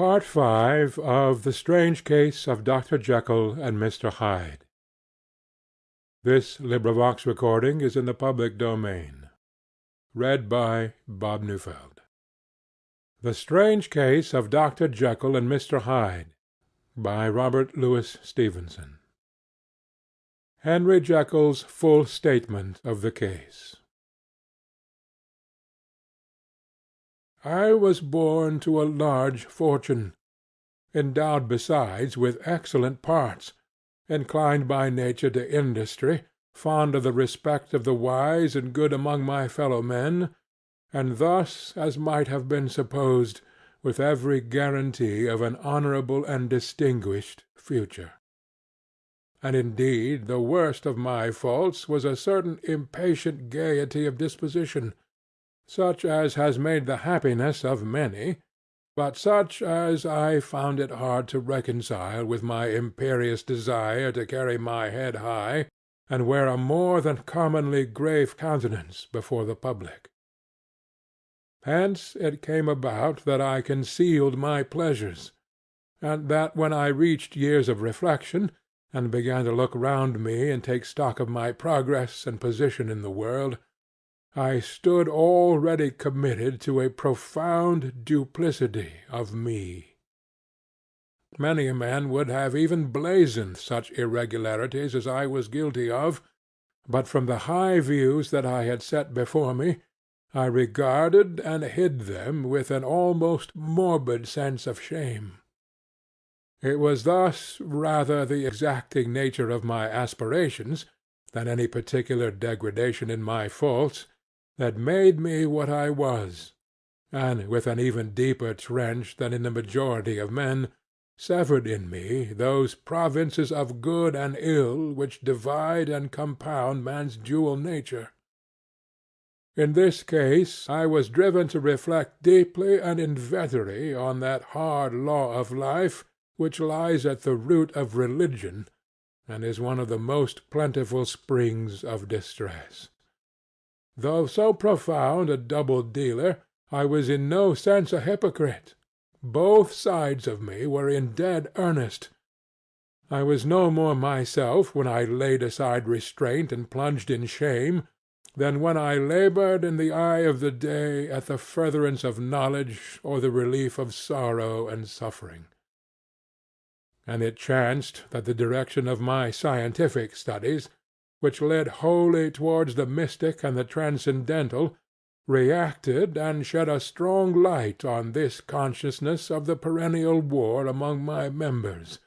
Part V of The Strange Case of Dr. Jekyll and Mr. Hyde. This recording is in the public domain. Read by Bob Neufeld. The Strange Case of Dr. Jekyll and Mr. Hyde, by Robert Louis Stevenson. Henry Jekyll's full statement of the case. I was born to a large fortune, endowed besides with excellent parts, inclined by nature to industry, fond of the respect of the wise and good among my fellow men, and thus, as might have been supposed, with every guarantee of an honourable and distinguished future. And indeed the worst of my faults was a certain impatient gaiety of disposition, such as has made the happiness of many, but such as I found it hard to reconcile with my imperious desire to carry my head high, and wear a more than commonly grave countenance before the public. Hence it came about that I concealed my pleasures, and that when I reached years of reflection, and began to look round me and take stock of my progress and position in the world, I stood already committed to a profound duplicity of me. Many a man would have even blazoned such irregularities as I was guilty of, but from the high views that I had set before me, I regarded and hid them with an almost morbid sense of shame. It was thus rather the exacting nature of my aspirations, than any particular degradation in my faults, that made me what I was, and with an even deeper trench than in the majority of men, severed in me those provinces of good and ill which divide and compound man's dual nature. In this case I was driven to reflect deeply and inveterately on that hard law of life which lies at the root of religion, and is one of the most plentiful springs of distress. Though so profound a double-dealer, I was in no sense a hypocrite. Both sides of me were in dead earnest. I was no more myself when I laid aside restraint and plunged in shame, than when I laboured in the eye of the day at the furtherance of knowledge or the relief of sorrow and suffering. And it chanced that the direction of my scientific studies, which led wholly towards the mystic and the transcendental, reacted and shed a strong light on this consciousness of the perennial war among my members.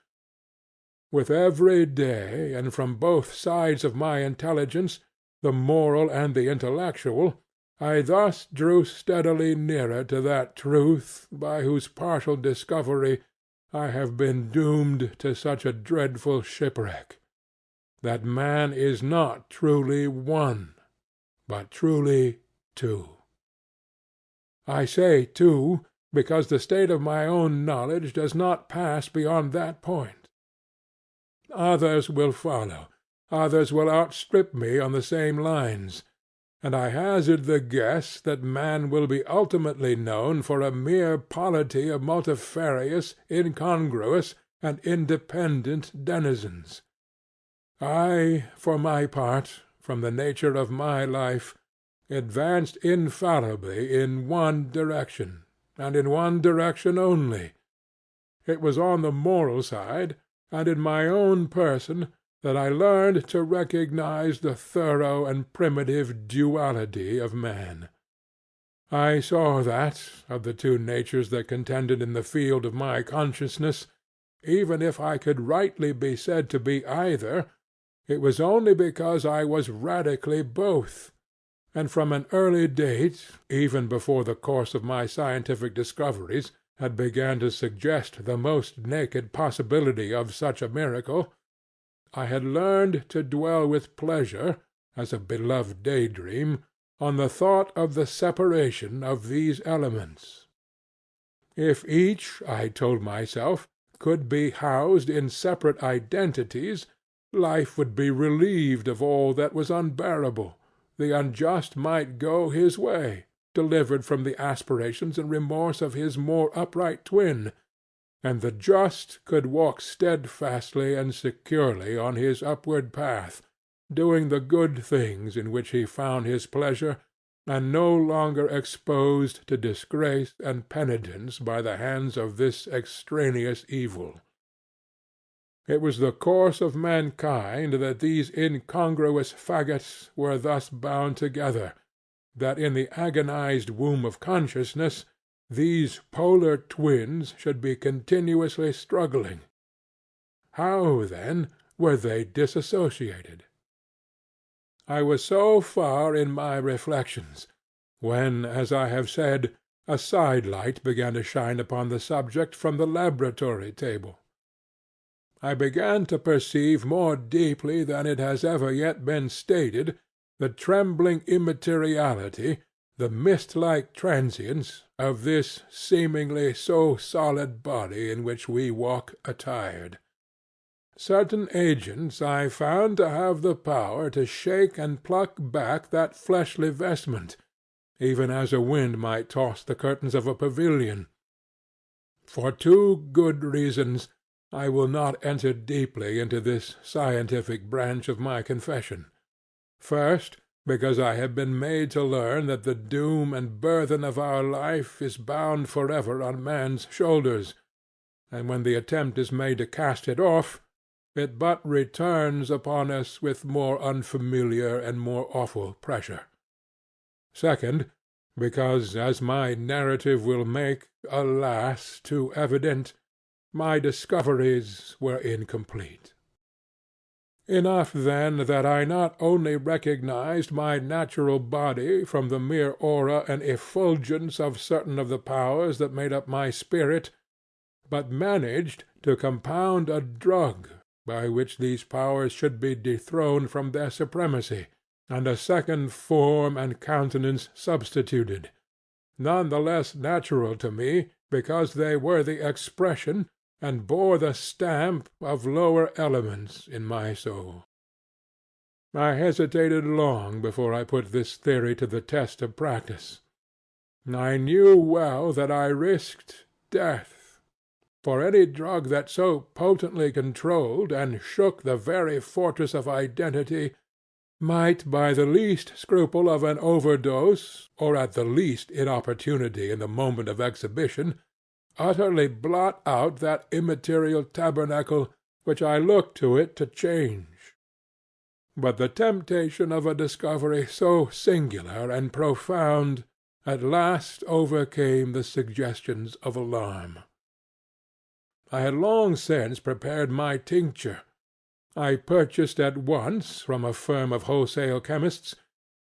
With every day, and from both sides of my intelligence, the moral and the intellectual, I thus drew steadily nearer to that truth by whose partial discovery I have been doomed to such a dreadful shipwreck, that man is not truly one, but truly two. I say two, because the state of my own knowledge does not pass beyond that point. Others will follow, others will outstrip me on the same lines, and I hazard the guess that man will be ultimately known for a mere polity of multifarious, incongruous, and independent denizens. I, for my part, from the nature of my life, advanced infallibly in one direction, and in one direction only. It was on the moral side, and in my own person, that I learned to recognize the thorough and primitive duality of man. I saw that, of the two natures that contended in the field of my consciousness, even if I could rightly be said to be either, it was only because I was radically both, and from an early date, even before the course of my scientific discoveries had begun to suggest the most naked possibility of such a miracle, I had learned to dwell with pleasure, as a beloved daydream, on the thought of the separation of these elements. If each, I told myself, could be housed in separate identities, life would be relieved of all that was unbearable, the unjust might go his way, delivered from the aspirations and remorse of his more upright twin, and the just could walk steadfastly and securely on his upward path, doing the good things in which he found his pleasure, and no longer exposed to disgrace and penitence by the hands of this extraneous evil. It was the course of mankind that these incongruous faggots were thus bound together, that in the agonized womb of consciousness these polar twins should be continuously struggling. How, then, were they dissociated? I was so far in my reflections, when, as I have said, a side light began to shine upon the subject from the laboratory table. I began to perceive more deeply than it has ever yet been stated the trembling immateriality, the mist-like transience, of this seemingly so solid body in which we walk attired. Certain agents I found to have the power to shake and pluck back that fleshly vestment, even as a wind might toss the curtains of a pavilion. For two good reasons I will not enter deeply into this scientific branch of my confession. First, because I have been made to learn that the doom and burthen of our life is bound forever on man's shoulders, and when the attempt is made to cast it off, it but returns upon us with more unfamiliar and more awful pressure. Second, because, as my narrative will make, alas, too evident, my discoveries were incomplete. Enough, then, that I not only recognized my natural body from the mere aura and effulgence of certain of the powers that made up my spirit, but managed to compound a drug by which these powers should be dethroned from their supremacy, and a second form and countenance substituted, none the less natural to me because they were the expression and bore the stamp of lower elements in my soul. I hesitated long before I put this theory to the test of practice. I knew well that I risked death. For any drug that so potently controlled and shook the very fortress of identity might by the least scruple of an overdose, or at the least inopportunity in the moment of exhibition, utterly blot out that immaterial tabernacle which I looked to it to change. But the temptation of a discovery so singular and profound at last overcame the suggestions of alarm. I had long since prepared my tincture. I purchased at once, from a firm of wholesale chemists,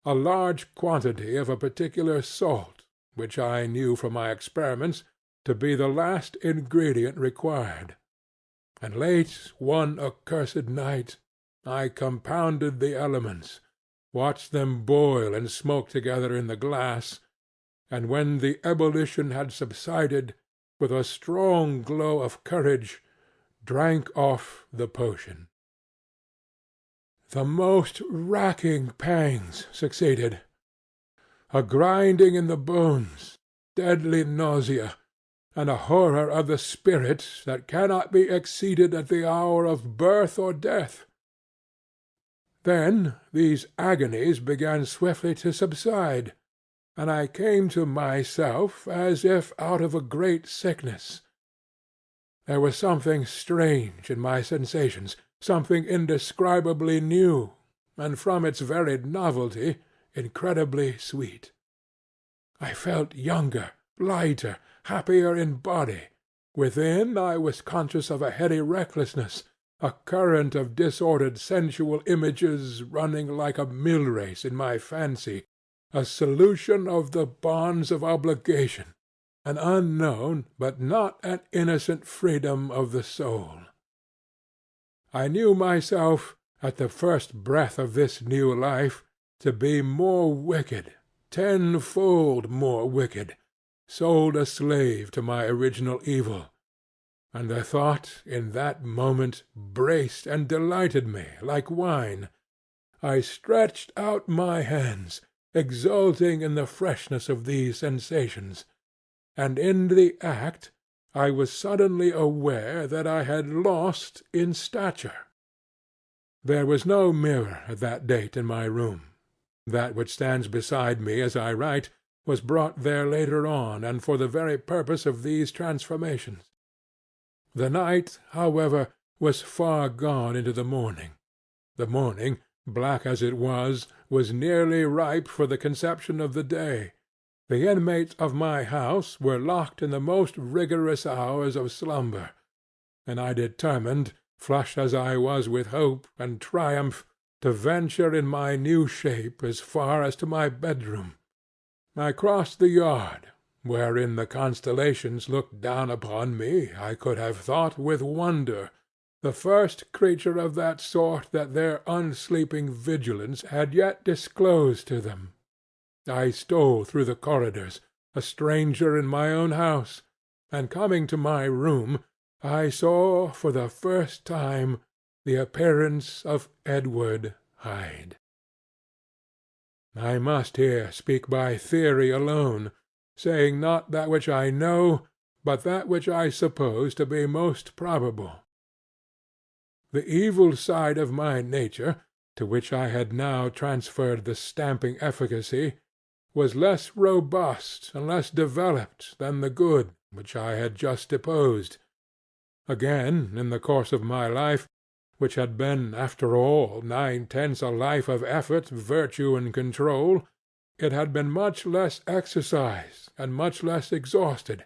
a large quantity of a particular salt, which I knew from my experiments to be the last ingredient required; and late one accursed night I compounded the elements, watched them boil and smoke together in the glass, and when the ebullition had subsided, with a strong glow of courage, drank off the potion. The most racking pangs succeeded. A grinding in the bones, deadly nausea, and a horror of the spirit that cannot be exceeded at the hour of birth or death. Then these agonies began swiftly to subside, and I came to myself as if out of a great sickness. There was something strange in my sensations, something indescribably new, and from its very novelty incredibly sweet. I felt younger, lighter, happier in body. Within I was conscious of a heady recklessness, a current of disordered sensual images running like a mill race in my fancy, a solution of the bonds of obligation, an unknown but not an innocent freedom of the soul. I knew myself, at the first breath of this new life, to be more wicked, tenfold more wicked, sold a slave to my original evil, and the thought in that moment braced and delighted me like wine. I stretched out my hands, exulting in the freshness of these sensations, and in the act I was suddenly aware that I had lost in stature. There was no mirror at that date in my room. That which stands beside me as I write was brought there later on, and for the very purpose of these transformations. The night, however, was far gone into the morning. The morning, black as it was nearly ripe for the conception of the day. The inmates of my house were locked in the most rigorous hours of slumber, and I determined, flushed as I was with hope and triumph, to venture in my new shape as far as to my bedroom. I crossed the yard, wherein the constellations looked down upon me, I could have thought, with wonder, the first creature of that sort that their unsleeping vigilance had yet disclosed to them. I stole through the corridors, a stranger in my own house, and coming to my room, I saw for the first time the appearance of Edward Hyde. I must here speak by theory alone, saying not that which I know, but that which I suppose to be most probable. The evil side of my nature, to which I had now transferred the stamping efficacy, was less robust and less developed than the good which I had just deposed. Again, in the course of my life, which had been, after all, 9/10 a life of effort, virtue, and control, it had been much less exercised and much less exhausted;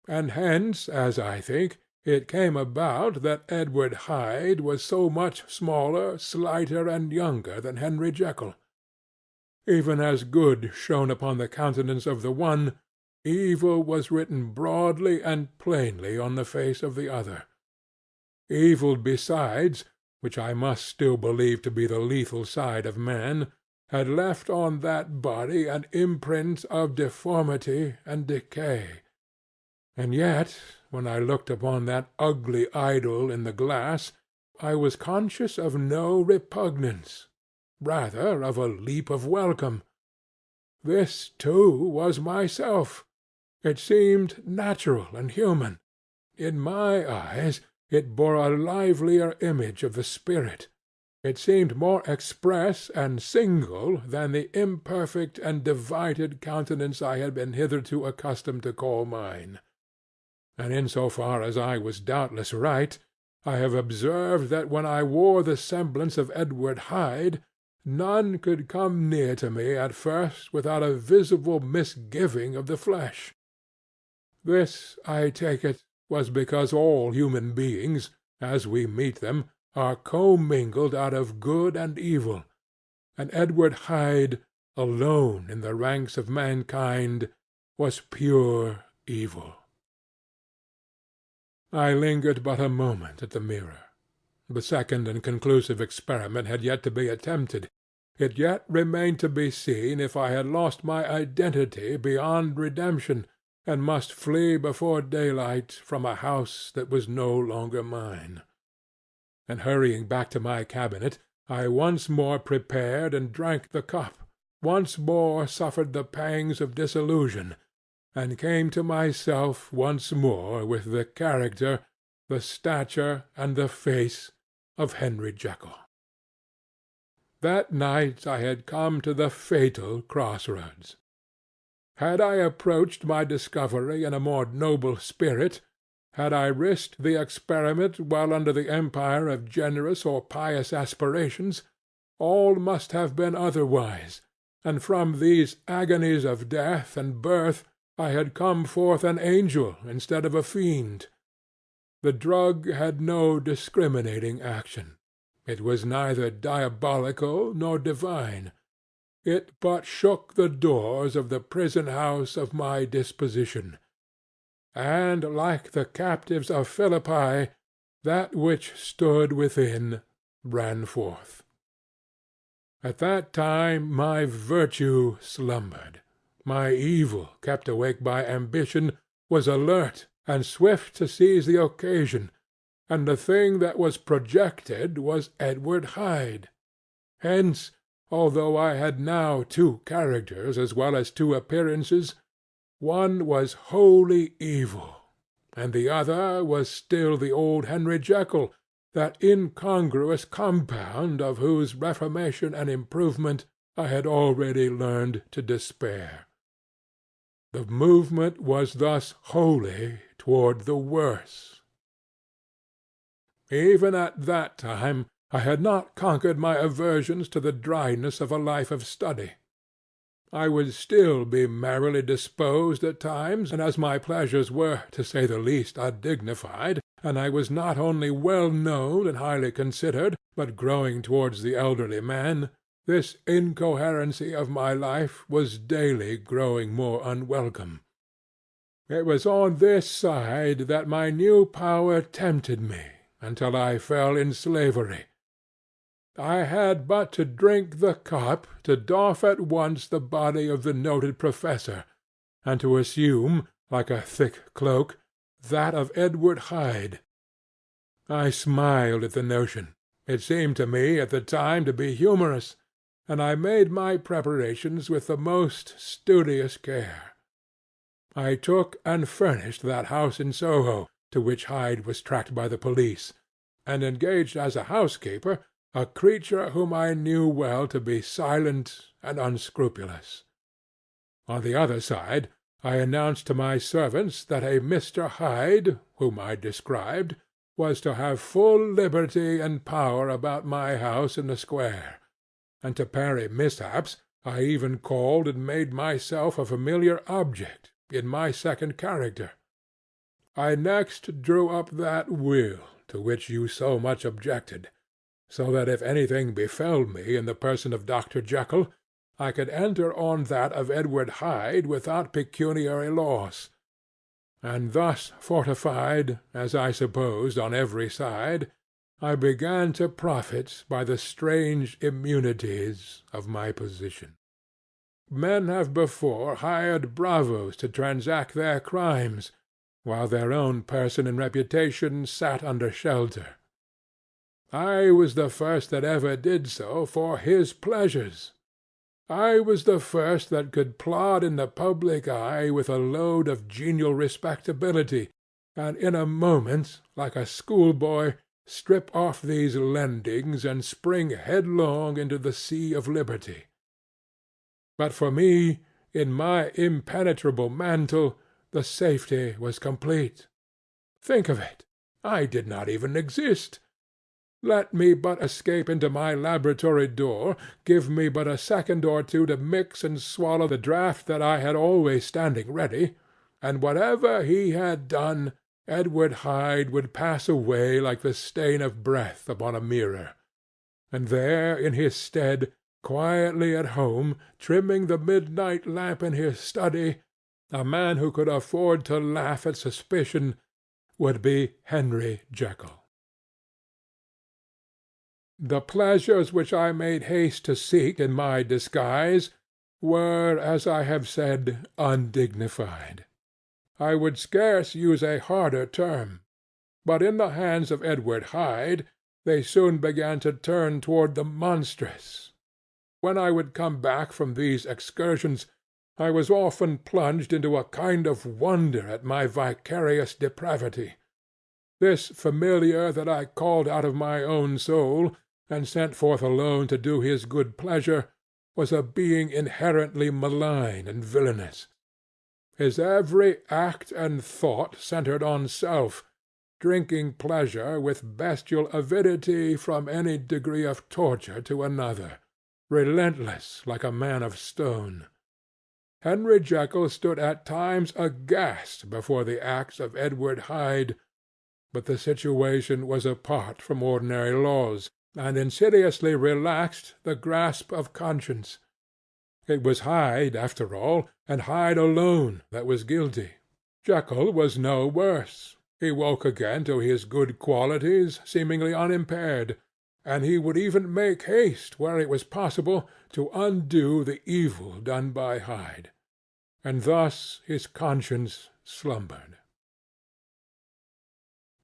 and hence, as I think, it came about that Edward Hyde was so much smaller, slighter, and younger than Henry Jekyll. Even as good shone upon the countenance of the one, evil was written broadly and plainly on the face of the other. Evil besides, which I must still believe to be the lethal side of man, had left on that body an imprint of deformity and decay. And yet, when I looked upon that ugly idol in the glass, I was conscious of no repugnance, rather of a leap of welcome. This, too, was myself. It seemed natural and human. In my eyes it bore a livelier image of the spirit. It seemed more express and single than the imperfect and divided countenance I had been hitherto accustomed to call mine. And in so far as I was doubtless right, I have observed that when I wore the semblance of Edward Hyde, none could come near to me at first without a visible misgiving of the flesh. This, I take it, was because all human beings, as we meet them, are commingled out of good and evil, and Edward Hyde, alone in the ranks of mankind, was pure evil. I lingered but a moment at the mirror. The second and conclusive experiment had yet to be attempted. It yet remained to be seen if I had lost my identity beyond redemption, and must flee before daylight from a house that was no longer mine. And hurrying back to my cabinet, I once more prepared and drank the cup, once more suffered the pangs of disillusion, and came to myself once more with the character, the stature, and the face of Henry Jekyll. That night I had come to the fatal cross‐roads. Had I approached my discovery in a more noble spirit, had I risked the experiment while under the empire of generous or pious aspirations, all must have been otherwise, and from these agonies of death and birth I had come forth an angel instead of a fiend. The drug had no discriminating action. It was neither diabolical nor divine. It but shook the doors of the prison‐house of my disposition, and, like the captives of Philippi, that which stood within ran forth. At that time my virtue slumbered. My evil, kept awake by ambition, was alert and swift to seize the occasion, and the thing that was projected was Edward Hyde. Hence, although I had now two characters as well as two appearances, one was wholly evil, and the other was still the old Henry Jekyll, that incongruous compound of whose reformation and improvement I had already learned to despair. The movement was thus wholly toward the worse. Even at that time I had not conquered my aversions to the dryness of a life of study. I would still be merrily disposed at times, and as my pleasures were, to say the least, undignified, and I was not only well known and highly considered, but growing towards the elderly man, this incoherency of my life was daily growing more unwelcome. It was on this side that my new power tempted me, until I fell in slavery. I had but to drink the cup to doff at once the body of the noted professor, and to assume, like a thick cloak, that of Edward Hyde. I smiled at the notion. It seemed to me at the time to be humorous, and I made my preparations with the most studious care. I took and furnished that house in Soho, to which Hyde was tracked by the police, and engaged as a housekeeper a creature whom I knew well to be silent and unscrupulous. On the other side, I announced to my servants that a Mr. Hyde, whom I described, was to have full liberty and power about my house in the square, and to parry mishaps I even called and made myself a familiar object in my second character. I next drew up that will to which you so much objected, so that if anything befell me in the person of Dr. Jekyll, I could enter on that of Edward Hyde without pecuniary loss; and thus fortified, as I supposed, on every side, I began to profit by the strange immunities of my position. Men have before hired bravos to transact their crimes, while their own person and reputation sat under shelter. I was the first that ever did so for his pleasures. I was the first that could plod in the public eye with a load of genial respectability, and in a moment, like a schoolboy, strip off these lendings and spring headlong into the sea of liberty. But for me, in my impenetrable mantle, the safety was complete. Think of it! I did not even exist. Let me but escape into my laboratory door, give me but a second or two to mix and swallow the draught that I had always standing ready, and whatever he had done, Edward Hyde would pass away like the stain of breath upon a mirror, and there in his stead, quietly at home, trimming the midnight lamp in his study, a man who could afford to laugh at suspicion would be Henry Jekyll. The pleasures which I made haste to seek in my disguise were, as I have said, undignified. I would scarce use a harder term, but in the hands of Edward Hyde they soon began to turn toward the monstrous. When I would come back from these excursions, I was often plunged into a kind of wonder at my vicarious depravity. This familiar that I called out of my own soul, and sent forth alone to do his good pleasure, was a being inherently malign and villainous. His every act and thought centred on self, drinking pleasure with bestial avidity from any degree of torture to another, relentless like a man of stone. Henry Jekyll stood at times aghast before the acts of Edward Hyde, but the situation was apart from ordinary laws, and insidiously relaxed the grasp of conscience. It was Hyde, after all, and Hyde alone, that was guilty. Jekyll was no worse. He woke again to his good qualities, seemingly unimpaired, and he would even make haste, where it was possible, to undo the evil done by Hyde. And thus his conscience slumbered.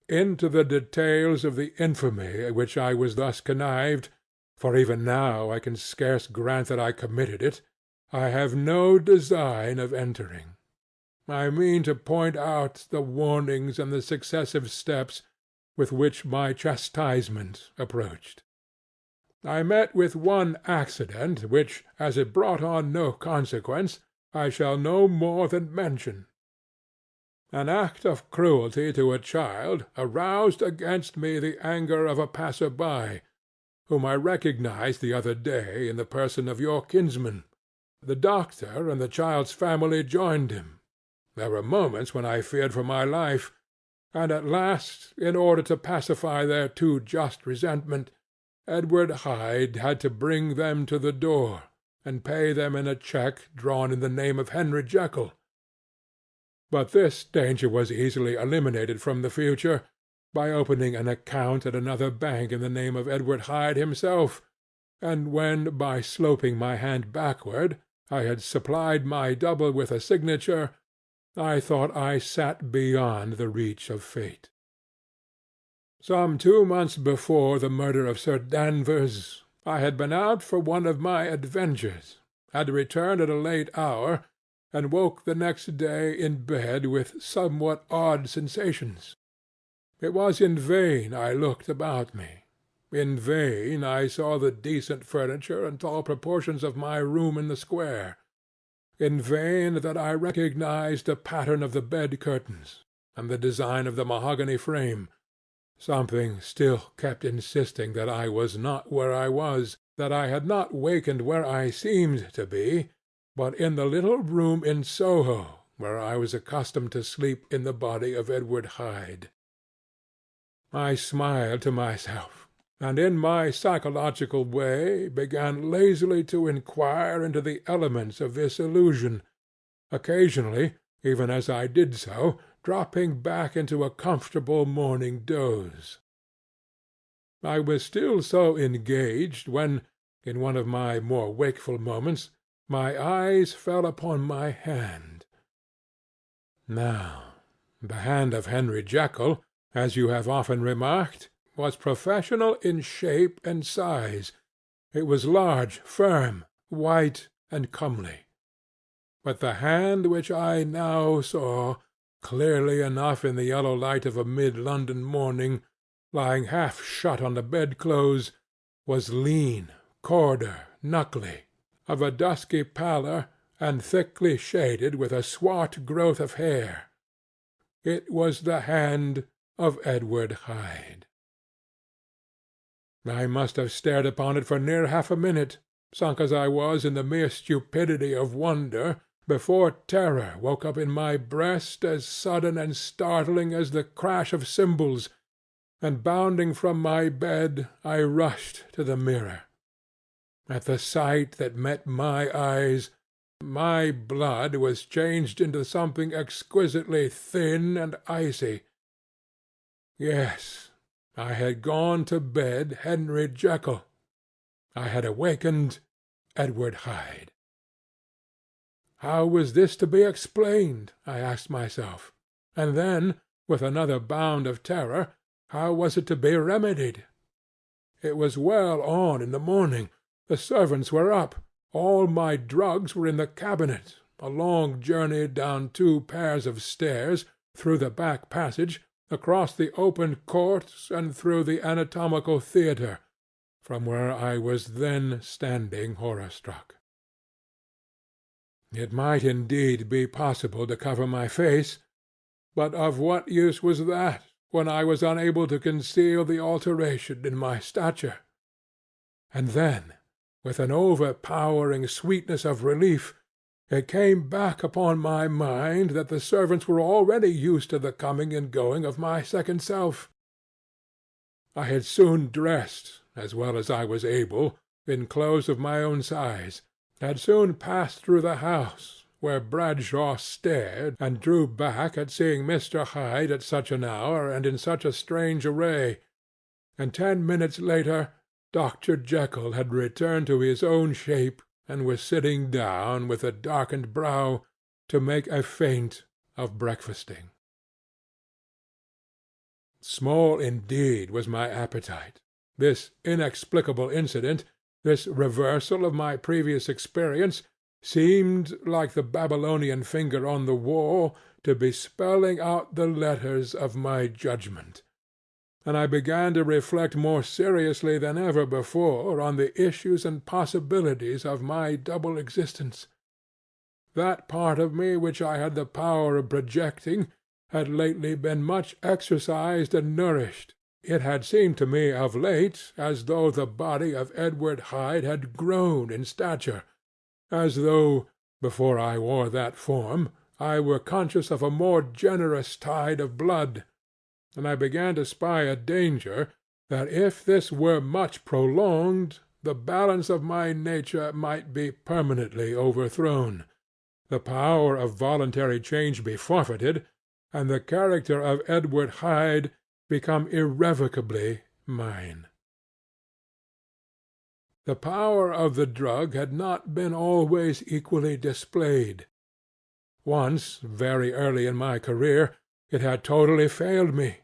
Into the details of the infamy at which I was thus connived, for even now I can scarce grant that I committed it, I have no design of entering. I mean to point out the warnings and the successive steps with which my chastisement approached. I met with one accident which, as it brought on no consequence, I shall no more than mention. An act of cruelty to a child aroused against me the anger of a passer-by, whom I recognized the other day in the person of your kinsman. The doctor and the child's family joined him. There were moments when I feared for my life, and at last, in order to pacify their too just resentment, Edward Hyde had to bring them to the door, and pay them in a cheque drawn in the name of Henry Jekyll. But this danger was easily eliminated from the future by opening an account at another bank in the name of Edward Hyde himself, and when, by sloping my hand backward, I had supplied my double with a signature, I thought I sat beyond the reach of fate. Some 2 months before the murder of Sir Danvers, I had been out for one of my adventures, had returned at a late hour, and woke the next day in bed with somewhat odd sensations. It was in vain I looked about me. In vain I saw the decent furniture and tall proportions of my room in the square. In vain that I recognized the pattern of the bed-curtains, and the design of the mahogany frame. Something still kept insisting that I was not where I was, that I had not wakened where I seemed to be, but in the little room in Soho where I was accustomed to sleep in the body of Edward Hyde. I smiled to myself, and in my psychological way began lazily to inquire into the elements of this illusion, occasionally, even as I did so, dropping back into a comfortable morning doze. I was still so engaged when, in one of my more wakeful moments, my eyes fell upon my hand. Now, the hand of Henry Jekyll, as you have often remarked, was professional in shape and size. It was large, firm, white, and comely. But the hand which I now saw, clearly enough in the yellow light of a mid-London morning, lying half shut on the bedclothes, was lean, corder, knuckly, of a dusky pallor, and thickly shaded with a swart growth of hair. It was the hand of Edward Hyde. I must have stared upon it for near half a minute, sunk as I was in the mere stupidity of wonder, before terror woke up in my breast as sudden and startling as the crash of cymbals, and bounding from my bed I rushed to the mirror. At the sight that met my eyes, my blood was changed into something exquisitely thin and icy. Yes, I had gone to bed Henry Jekyll. I had awakened Edward Hyde. How was this to be explained? I asked myself. And then, with another bound of terror, how was it to be remedied? It was well on in the morning. The servants were up. All my drugs were in the cabinet. A long journey down 2 pairs of stairs, through the back passage, across the open court, and through the anatomical theatre, from where I was then standing horror-struck. It might indeed be possible to cover my face, but of what use was that, when I was unable to conceal the alteration in my stature? And then, with an overpowering sweetness of relief, it came back upon my mind that the servants were already used to the coming and going of my second self. I had soon dressed, as well as I was able, in clothes of my own size, had soon passed through the house, where Bradshaw stared and drew back at seeing Mr. Hyde at such an hour and in such a strange array, and 10 minutes later Dr. Jekyll had returned to his own shape and was sitting down with a darkened brow to make a feint of breakfasting. Small indeed was my appetite. This inexplicable incident, this reversal of my previous experience, seemed, like the Babylonian finger on the wall, to be spelling out the letters of my judgment, and I began to reflect more seriously than ever before on the issues and possibilities of my double existence. That part of me which I had the power of projecting had lately been much exercised and nourished. It had seemed to me of late as though the body of Edward Hyde had grown in stature, as though, before I wore that form, I were conscious of a more generous tide of blood, and I began to spy a danger that if this were much prolonged, the balance of my nature might be permanently overthrown, the power of voluntary change be forfeited, and the character of Edward Hyde become irrevocably mine. The power of the drug had not been always equally displayed. Once, very early in my career, it had totally failed me.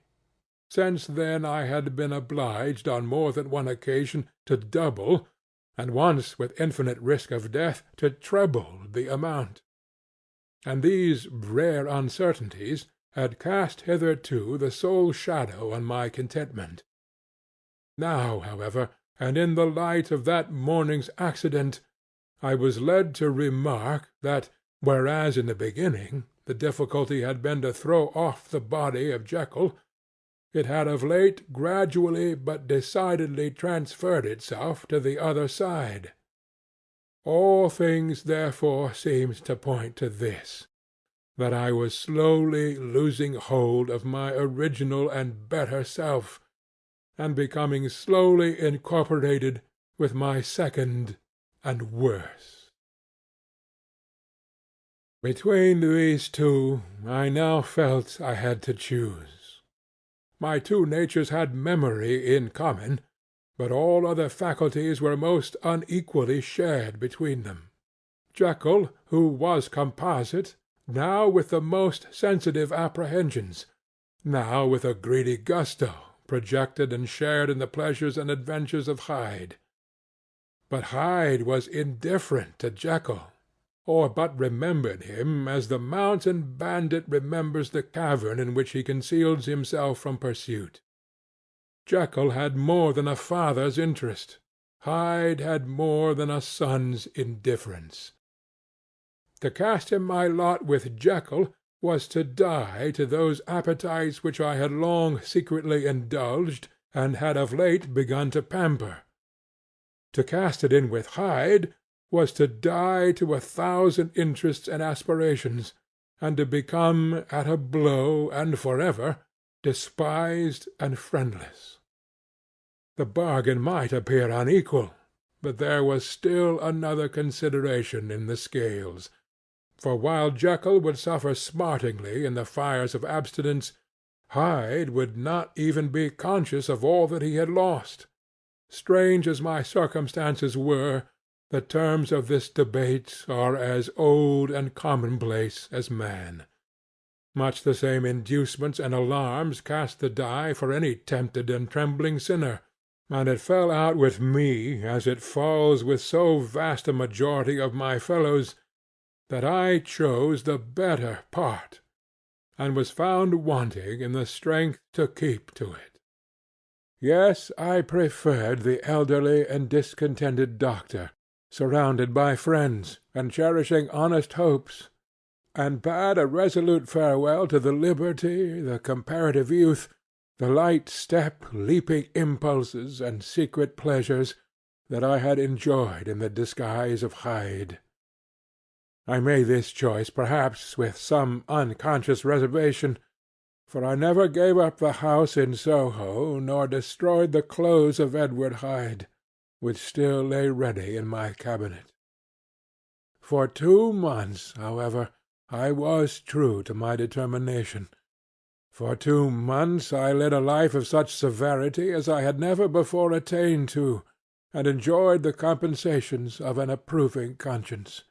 Since then I had been obliged on more than one occasion to double, and once with infinite risk of death to treble the amount. And these rare uncertainties had cast hitherto the sole shadow on my contentment. Now, however, and in the light of that morning's accident, I was led to remark that, whereas in the beginning the difficulty had been to throw off the body of Jekyll, it had of late gradually but decidedly transferred itself to the other side. All things therefore seemed to point to this, that I was slowly losing hold of my original and better self, and becoming slowly incorporated with my second and worse. Between these two I now felt I had to choose. My two natures had memory in common, but all other faculties were most unequally shared between them. Jekyll, who was composite, now with the most sensitive apprehensions, now with a greedy gusto, projected and shared in the pleasures and adventures of Hyde. But Hyde was indifferent to Jekyll, or but remembered him as the mountain bandit remembers the cavern in which he conceals himself from pursuit. Jekyll had more than a father's interest. Hyde had more than a son's indifference. To cast in my lot with Jekyll was to die to those appetites which I had long secretly indulged, and had of late begun to pamper. To cast it in with Hyde was to die to 1,000 interests and aspirations, and to become at a blow and for ever despised and friendless. The bargain might appear unequal, but there was still another consideration in the scales, for while Jekyll would suffer smartingly in the fires of abstinence, Hyde would not even be conscious of all that he had lost. Strange as my circumstances were, the terms of this debate are as old and commonplace as man. Much the same inducements and alarms cast the die for any tempted and trembling sinner, and it fell out with me as it falls with so vast a majority of my fellows, that I chose the better part, and was found wanting in the strength to keep to it. Yes, I preferred the elderly and discontented doctor, surrounded by friends, and cherishing honest hopes, and bade a resolute farewell to the liberty, the comparative youth, the light step, leaping impulses, and secret pleasures that I had enjoyed in the disguise of Hyde. I made this choice perhaps with some unconscious reservation, for I never gave up the house in Soho, nor destroyed the clothes of Edward Hyde, which still lay ready in my cabinet. For 2 months, however, I was true to my determination. For 2 months I led a life of such severity as I had never before attained to, and enjoyed the compensations of an approving conscience.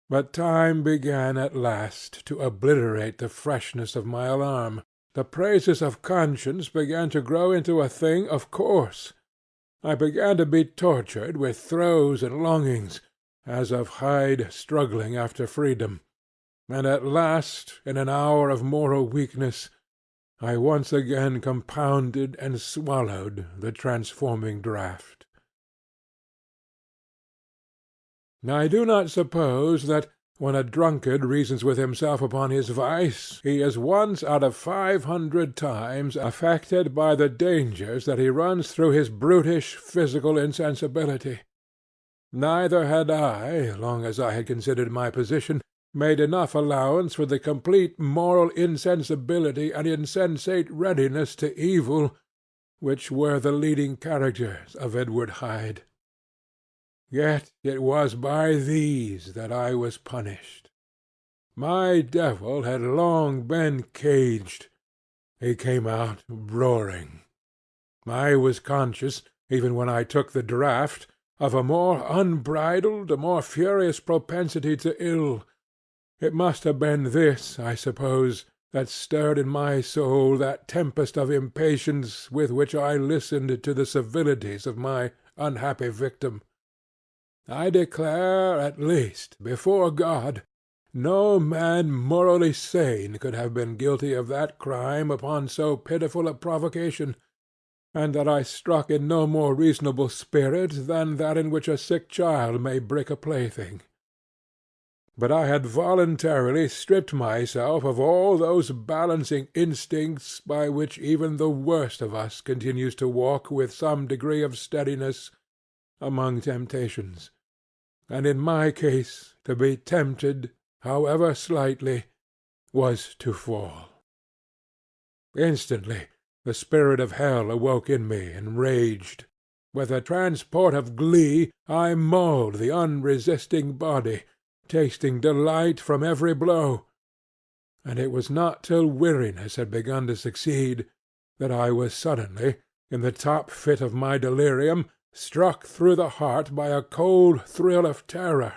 But time began at last to obliterate the freshness of my alarm. The praises of conscience began to grow into a thing of course. I began to be tortured with throes and longings, as of Hyde struggling after freedom, and at last, in an hour of moral weakness, I once again compounded and swallowed the transforming draught. I do not suppose that, when a drunkard reasons with himself upon his vice, he is once out of 500 times affected by the dangers that he runs through his brutish physical insensibility. Neither had I, long as I had considered my position, made enough allowance for the complete moral insensibility and insensate readiness to evil which were the leading characters of Edward Hyde. Yet it was by these that I was punished. My devil had long been caged. He came out roaring. I was conscious, even when I took the draught, of a more unbridled, a more furious propensity to ill. It must have been this, I suppose, that stirred in my soul that tempest of impatience with which I listened to the civilities of my unhappy victim. I declare, at least, before God, no man morally sane could have been guilty of that crime upon so pitiful a provocation, and that I struck in no more reasonable spirit than that in which a sick child may break a plaything. But I had voluntarily stripped myself of all those balancing instincts by which even the worst of us continues to walk with some degree of steadiness among temptations, and in my case to be tempted, however slightly, was to fall. Instantly the spirit of hell awoke in me and raged. With a transport of glee I mauled the unresisting body, tasting delight from every blow, and it was not till weariness had begun to succeed that I was suddenly, in the top fit of my delirium, struck through the heart by a cold thrill of terror.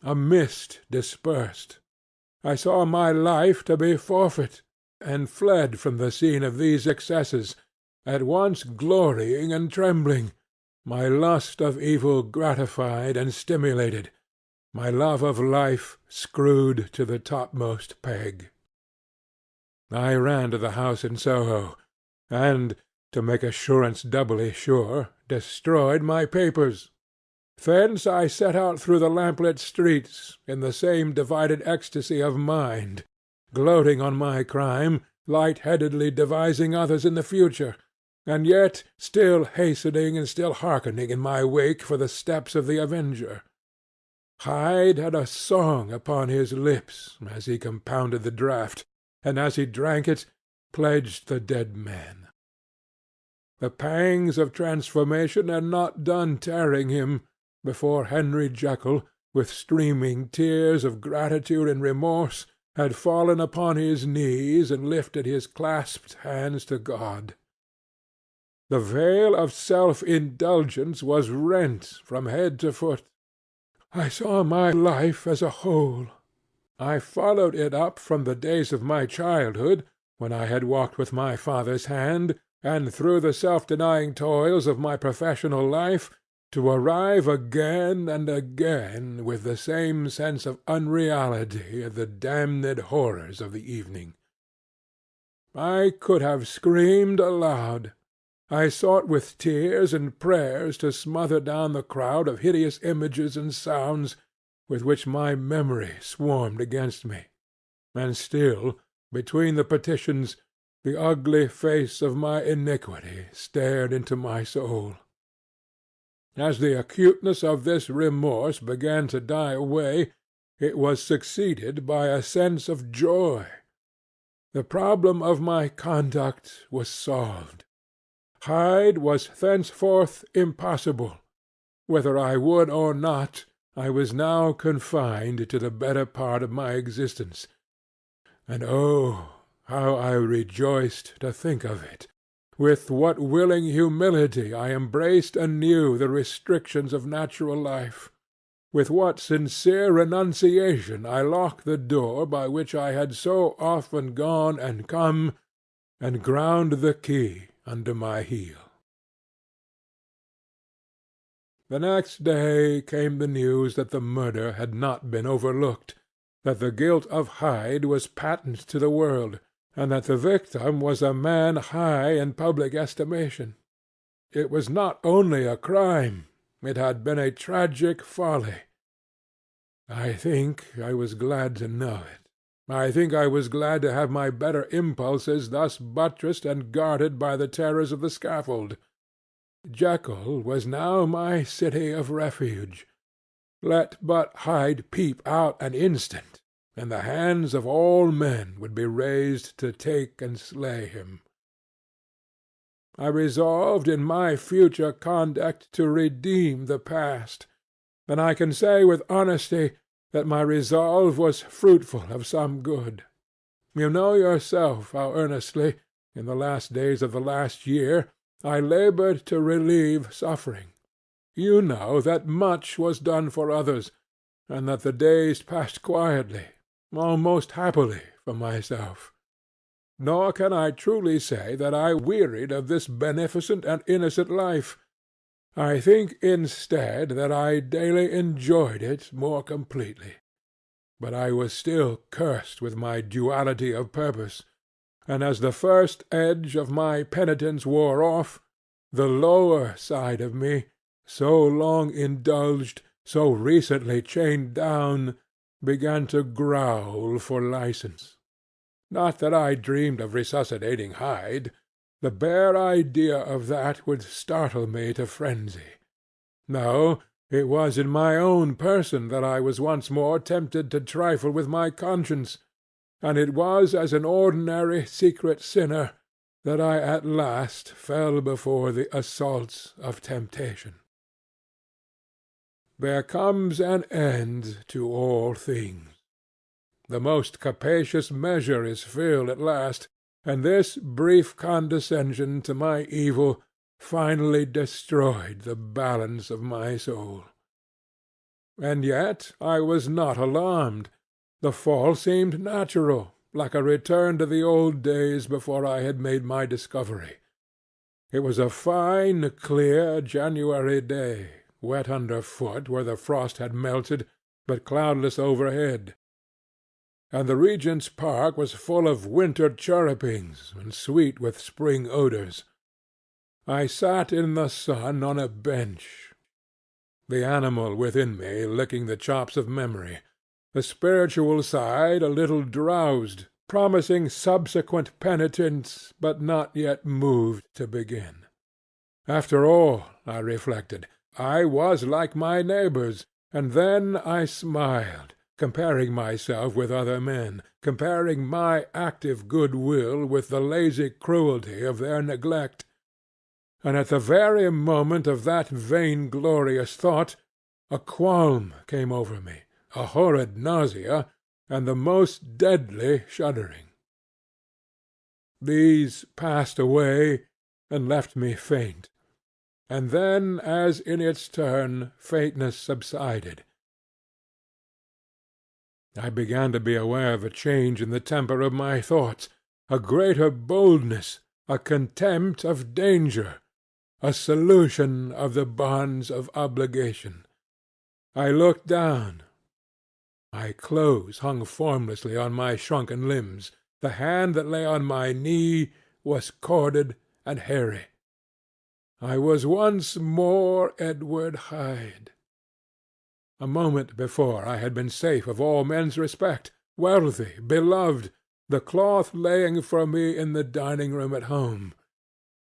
A mist dispersed. I saw my life to be forfeit, and fled from the scene of these excesses, at once glorying and trembling, my lust of evil gratified and stimulated, my love of life screwed to the topmost peg. I ran to the house in Soho, and, to make assurance doubly sure, destroyed my papers. Thence I set out through the lamplit streets, in the same divided ecstasy of mind, gloating on my crime, light‐headedly devising others in the future, and yet still hastening and still hearkening in my wake for the steps of the avenger. Hyde had a song upon his lips as he compounded the draught, and as he drank it pledged the dead man. The pangs of transformation had not done tearing him before Henry Jekyll, with streaming tears of gratitude and remorse, had fallen upon his knees and lifted his clasped hands to God. The veil of self-indulgence was rent from head to foot. I saw my life as a whole. I followed it up from the days of my childhood, when I had walked with my father's hand, and through the self-denying toils of my professional life, to arrive again and again with the same sense of unreality at the damned horrors of the evening. I could have screamed aloud. I sought with tears and prayers to smother down the crowd of hideous images and sounds with which my memory swarmed against me, and still, between the petitions, the ugly face of my iniquity stared into my soul. As the acuteness of this remorse began to die away, it was succeeded by a sense of joy. The problem of my conduct was solved. Hyde was thenceforth impossible. Whether I would or not, I was now confined to the better part of my existence. And oh, how I rejoiced to think of it! With what willing humility I embraced anew the restrictions of natural life! With what sincere renunciation I locked the door by which I had so often gone and come, and ground the key under my heel! The next day came the news that the murder had not been overlooked, that the guilt of Hyde was patent to the world, and that the victim was a man high in public estimation. It was not only a crime, it had been a tragic folly. I think I was glad to know it. I think I was glad to have my better impulses thus buttressed and guarded by the terrors of the scaffold. Jekyll was now my city of refuge. Let but Hyde peep out an instant, and the hands of all men would be raised to take and slay him. I resolved in my future conduct to redeem the past, and I can say with honesty that my resolve was fruitful of some good. You know yourself how earnestly, in the last days of the last year, I labored to relieve suffering. You know that much was done for others, and that the days passed quietly, almost happily, for myself. Nor can I truly say that I wearied of this beneficent and innocent life. I think instead that I daily enjoyed it more completely. But I was still cursed with my duality of purpose, and as the first edge of my penitence wore off, the lower side of me, so long indulged, so recently chained down, began to growl for license. Not that I dreamed of resuscitating Hyde. The bare idea of that would startle me to frenzy. No, it was in my own person that I was once more tempted to trifle with my conscience, and it was as an ordinary secret sinner that I at last fell before the assaults of temptation. There comes an end to all things. The most capacious measure is filled at last, and this brief condescension to my evil finally destroyed the balance of my soul. And yet I was not alarmed. The fall seemed natural, like a return to the old days before I had made my discovery. It was a fine, clear January day, wet underfoot where the frost had melted, but cloudless overhead, and the Regent's Park was full of winter chirrupings and sweet with spring odours. I sat in the sun on a bench, the animal within me licking the chops of memory, the spiritual side a little drowsed, promising subsequent penitence, but not yet moved to begin. After all, I reflected, I was like my neighbours, and then I smiled, comparing myself with other men, comparing my active good will with the lazy cruelty of their neglect. And at the very moment of that vainglorious thought, a qualm came over me, a horrid nausea, and the most deadly shuddering. These passed away and left me faint, and then, as in its turn, faintness subsided. I began to be aware of a change in the temper of my thoughts, a greater boldness, a contempt of danger, a solution of the bonds of obligation. I looked down. My clothes hung formlessly on my shrunken limbs. The hand that lay on my knee was corded and hairy. I was once more Edward Hyde. A moment before I had been safe of all men's respect, wealthy, beloved, the cloth laying for me in the dining-room at home,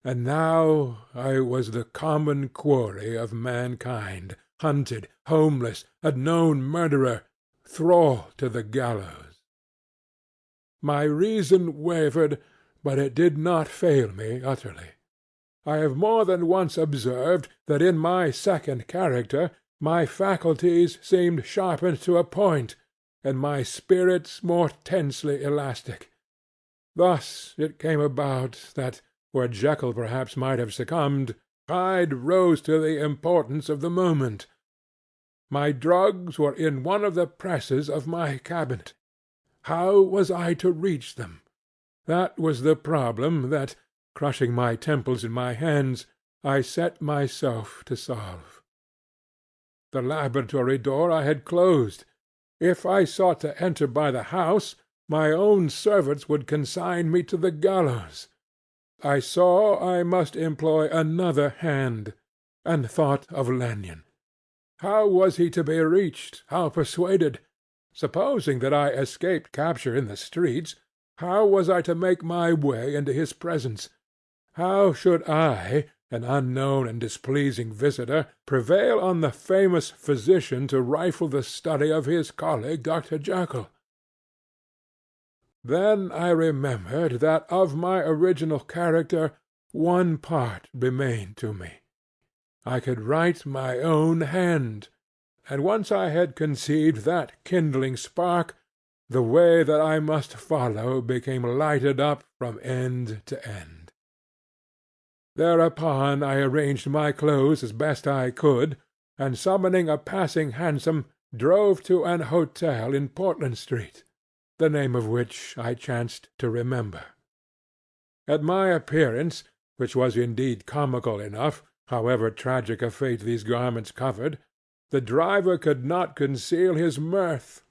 and now I was the common quarry of mankind, hunted, homeless, a known murderer, thrall to the gallows. My reason wavered, but it did not fail me utterly. I have more than once observed that in my second character my faculties seemed sharpened to a point, and my spirits more tensely elastic. Thus it came about that, where Jekyll perhaps might have succumbed, Hyde rose to the importance of the moment. My drugs were in one of the presses of my cabinet. How was I to reach them? That was the problem that, crushing my temples in my hands, I set myself to solve. The laboratory door I had closed. If I sought to enter by the house, my own servants would consign me to the gallows. I saw I must employ another hand, and thought of Lanyon. How was he to be reached, how persuaded? Supposing that I escaped capture in the streets, how was I to make my way into his presence? How should I, an unknown and displeasing visitor, prevail on the famous physician to rifle the study of his colleague Dr. Jekyll? Then I remembered that of my original character one part remained to me. I could write my own hand, and once I had conceived that kindling spark, the way that I must follow became lighted up from end to end. Thereupon I arranged my clothes as best I could, and summoning a passing hansom, drove to an hotel in Portland Street, the name of which I chanced to remember. At my appearance, which was indeed comical enough, however tragic a fate these garments covered, the driver could not conceal his mirth.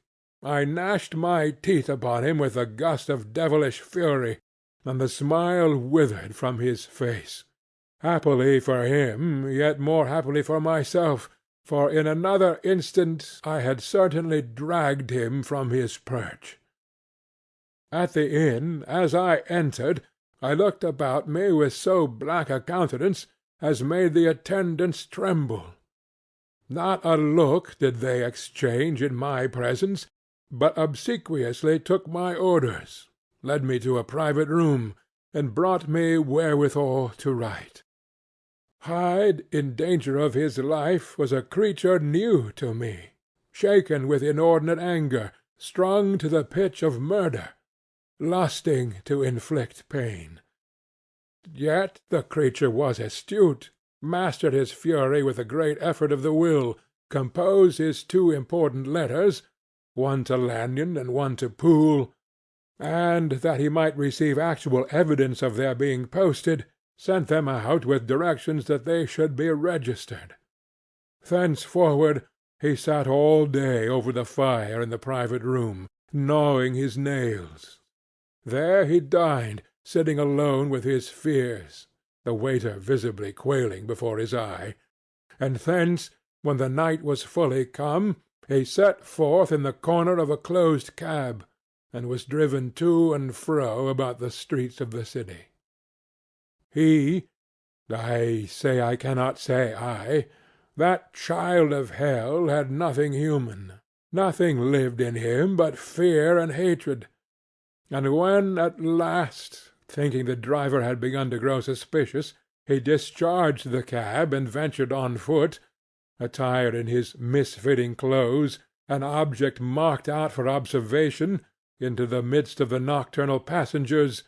I gnashed my teeth upon him with a gust of devilish fury, and the smile withered from his face. Happily for him, yet more happily for myself, for in another instant I had certainly dragged him from his perch. At the inn, as I entered, I looked about me with so black a countenance as made the attendants tremble. Not a look did they exchange in my presence, but obsequiously took my orders, led me to a private room, and brought me wherewithal to write. Hyde, in danger of his life, was a creature new to me, shaken with inordinate anger, strung to the pitch of murder, lusting to inflict pain. Yet the creature was astute, mastered his fury with a great effort of the will, composed his two important letters, one to Lanyon and one to Poole, and, that he might receive actual evidence of their being posted, sent them out with directions that they should be registered. Thenceforward he sat all day over the fire in the private room, gnawing his nails. There he dined, sitting alone with his fears, the waiter visibly quailing before his eye, and thence, when the night was fully come, he set forth in the corner of a closed cab, and was driven to and fro about the streets of the city. I say I cannot say I, that child of hell had nothing human, nothing lived in him but fear and hatred, and when at last, thinking the driver had begun to grow suspicious, he discharged the cab and ventured on foot, attired in his misfitting clothes, an object marked out for observation, into the midst of the nocturnal passengers,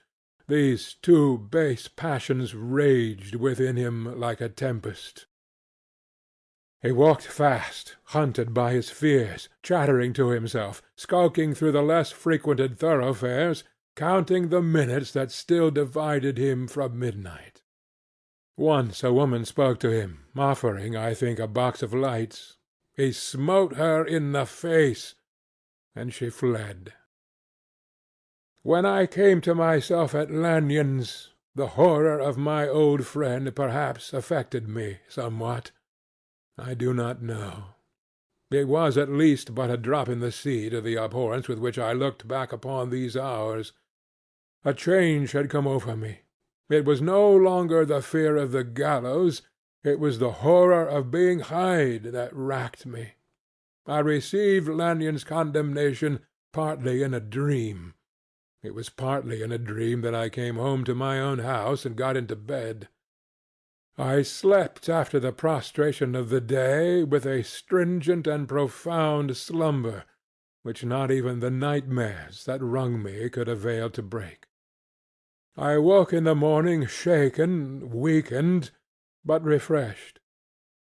these two base passions raged within him like a tempest. He walked fast, hunted by his fears, chattering to himself, skulking through the less frequented thoroughfares, counting the minutes that still divided him from midnight. Once a woman spoke to him, offering, I think, a box of lights. He smote her in the face, and she fled. When I came to myself at Lanyon's, the horror of my old friend perhaps affected me somewhat. I do not know. It was at least but a drop in the sea to the abhorrence with which I looked back upon these hours. A change had come over me. It was no longer the fear of the gallows, it was the horror of being Hyde that racked me. I received Lanyon's condemnation partly in a dream. It was partly in a dream that I came home to my own house and got into bed. I slept after the prostration of the day with a stringent and profound slumber, which not even the nightmares that wrung me could avail to break. I woke in the morning shaken, weakened, but refreshed.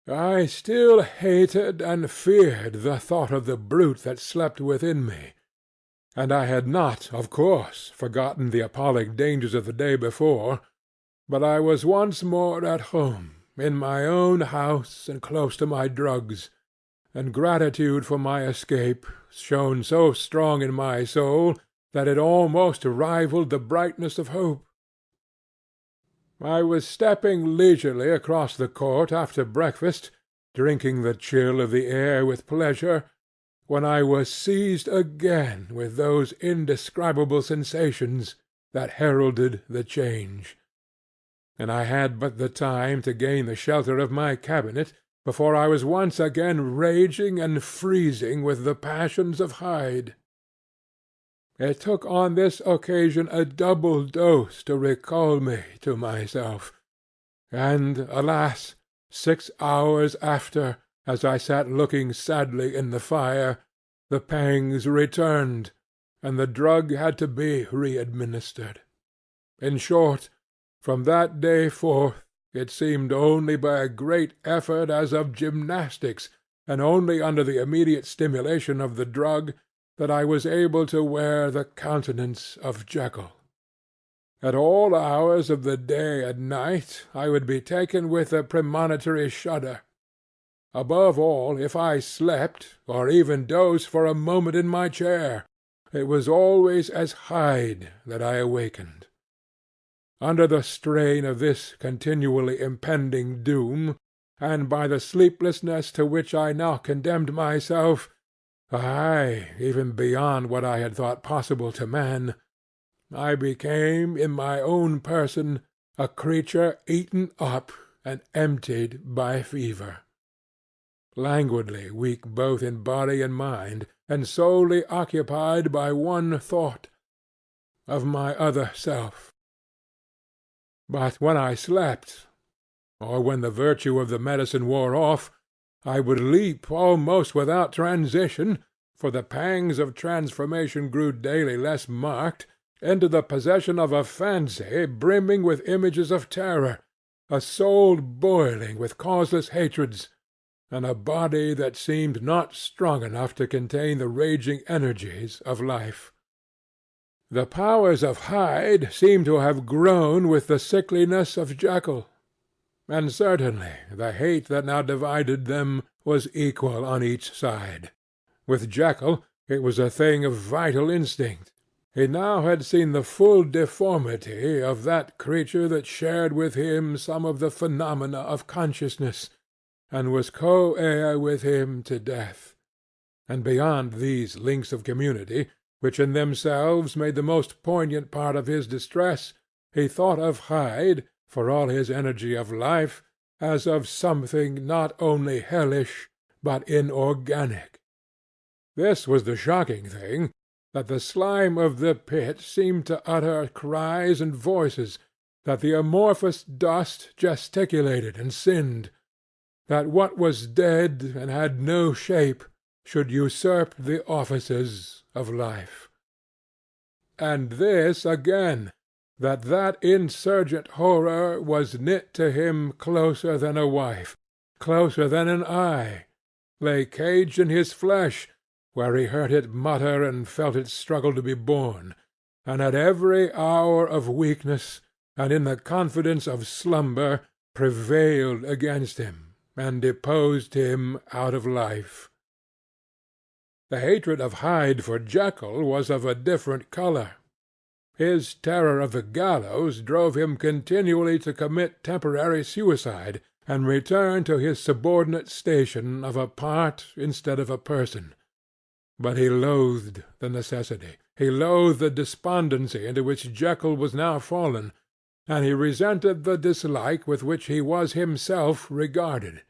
I still hated and feared the thought of the brute that slept within me, and I had not, of course, forgotten the appalling dangers of the day before, but I was once more at home, in my own house and close to my drugs, and gratitude for my escape shone so strong in my soul that it almost rivalled the brightness of hope. I was stepping leisurely across the court after breakfast, drinking the chill of the air with pleasure, when I was seized again with those indescribable sensations that heralded the change, and I had but the time to gain the shelter of my cabinet before I was once again raging and freezing with the passions of Hyde. It took on this occasion a double dose to recall me to myself, and, alas, 6 hours after, as I sat looking sadly in the fire, the pangs returned, and the drug had to be re-administered. In short, from that day forth, it seemed only by a great effort as of gymnastics, and only under the immediate stimulation of the drug, that I was able to wear the countenance of Jekyll. At all hours of the day and night I would be taken with a premonitory shudder. Above all, if I slept, or even dozed for a moment in my chair, it was always as Hyde that I awakened. Under the strain of this continually impending doom, and by the sleeplessness to which I now condemned myself, aye, even beyond what I had thought possible to man, I became in my own person a creature eaten up and emptied by fever, languidly weak both in body and mind, and solely occupied by one thought, of my other self. But when I slept, or when the virtue of the medicine wore off, I would leap almost without transition, for the pangs of transformation grew daily less marked, into the possession of a fancy brimming with images of terror, a soul boiling with causeless hatreds, and a body that seemed not strong enough to contain the raging energies of life. The powers of Hyde seemed to have grown with the sickliness of Jekyll, and certainly the hate that now divided them was equal on each side. With Jekyll it was a thing of vital instinct. He now had seen the full deformity of that creature that shared with him some of the phenomena of consciousness, and was co-heir with him to death. And beyond these links of community, which in themselves made the most poignant part of his distress, he thought of Hyde, for all his energy of life, as of something not only hellish, but inorganic. This was the shocking thing, that the slime of the pit seemed to utter cries and voices, that the amorphous dust gesticulated and sinned, that what was dead and had no shape should usurp the offices of life. And this again, that insurgent horror was knit to him closer than a wife, closer than an eye, lay caged in his flesh, where he heard it mutter and felt it struggle to be born, and at every hour of weakness, and in the confidence of slumber, prevailed against him, and deposed him out of life. The hatred of Hyde for Jekyll was of a different colour. His terror of the gallows drove him continually to commit temporary suicide, and return to his subordinate station of a part instead of a person. But he loathed the necessity, he loathed the despondency into which Jekyll was now fallen, and he resented the dislike with which he was himself regarded.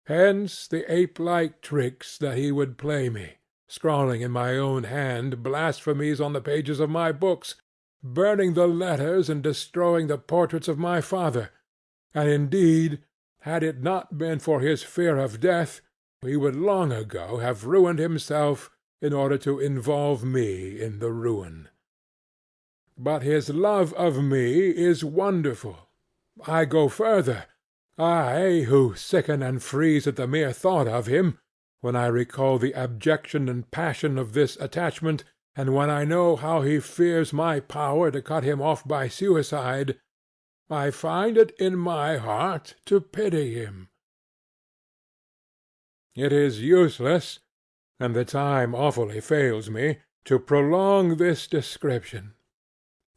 Hence the ape-like tricks that he would play me, scrawling in my own hand blasphemies on the pages of my books, burning the letters and destroying the portraits of my father, and indeed, had it not been for his fear of death, he would long ago have ruined himself in order to involve me in the ruin. But his love of me is wonderful. I go further. I, who sicken and freeze at the mere thought of him, when I recall the abjection and passion of this attachment, and when I know how he fears my power to cut him off by suicide, I find it in my heart to pity him. It is useless, and the time awfully fails me, to prolong this description.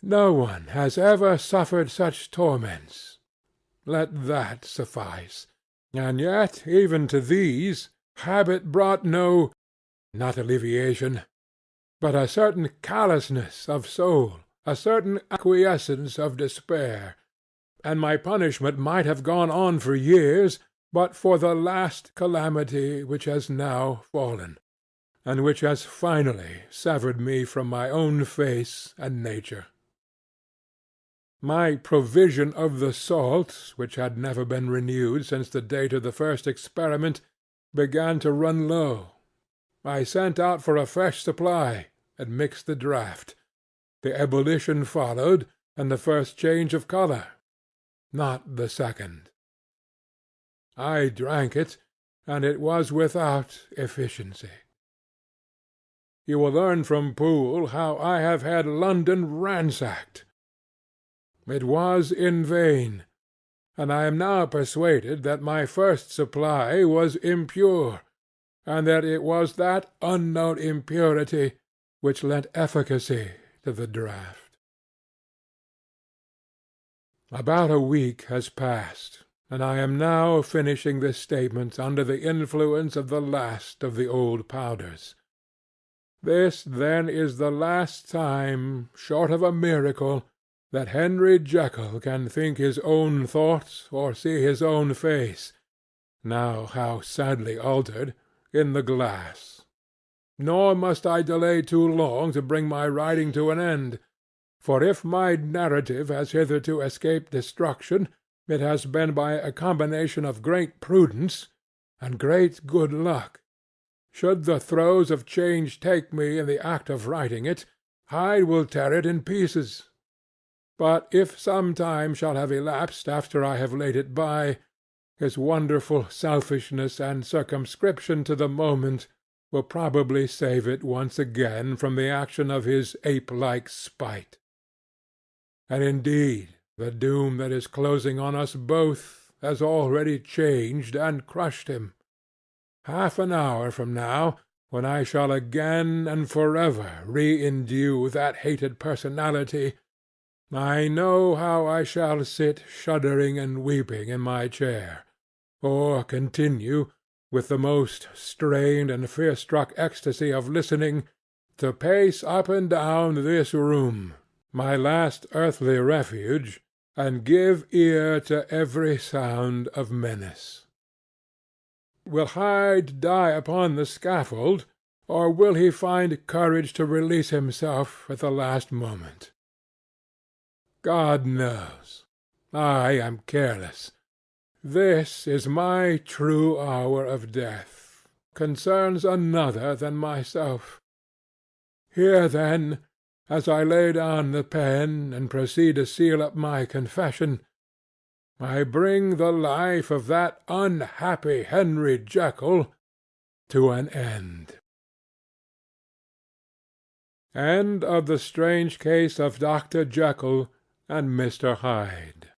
No one has ever suffered such torments. Let that suffice. And yet even to these habit brought no, not alleviation, but a certain callousness of soul, a certain acquiescence of despair, and my punishment might have gone on for years but for the last calamity which has now fallen, and which has finally severed me from my own face and nature. My provision of the salt, which had never been renewed since the date of the first experiment, began to run low. I sent out for a fresh supply, and mixed the draught. The ebullition followed, and the first change of colour, not the second. I drank it, and it was without efficiency. You will learn from Poole how I have had London ransacked. It was in vain, and I am now persuaded that my first supply was impure, and that it was that unknown impurity which lent efficacy to the draught. About a week has passed, and I am now finishing this statement under the influence of the last of the old powders. This, then, is the last time, short of a miracle, that Henry Jekyll can think his own thoughts or see his own face, now how sadly altered, in the glass. Nor must I delay too long to bring my writing to an end, for if my narrative has hitherto escaped destruction, it has been by a combination of great prudence and great good luck. Should the throes of change take me in the act of writing it, Hyde will tear it in pieces. But if some time shall have elapsed after I have laid it by, his wonderful selfishness and circumscription to the moment will probably save it once again from the action of his ape-like spite. And indeed the doom that is closing on us both has already changed and crushed him. Half an hour from now, when I shall again and forever re-indue that hated personality, I know how I shall sit shuddering and weeping in my chair, or continue, with the most strained and fear-struck ecstasy of listening, to pace up and down this room, my last earthly refuge, and give ear to every sound of menace. Will Hyde die upon the scaffold, or will he find courage to release himself at the last moment? God knows. I am careless. This is my true hour of death, concerns another than myself. Here, then, as I lay down the pen and proceed to seal up my confession, I bring the life of that unhappy Henry Jekyll to an end. End of the strange case of Dr. Jekyll and Mr. Hyde.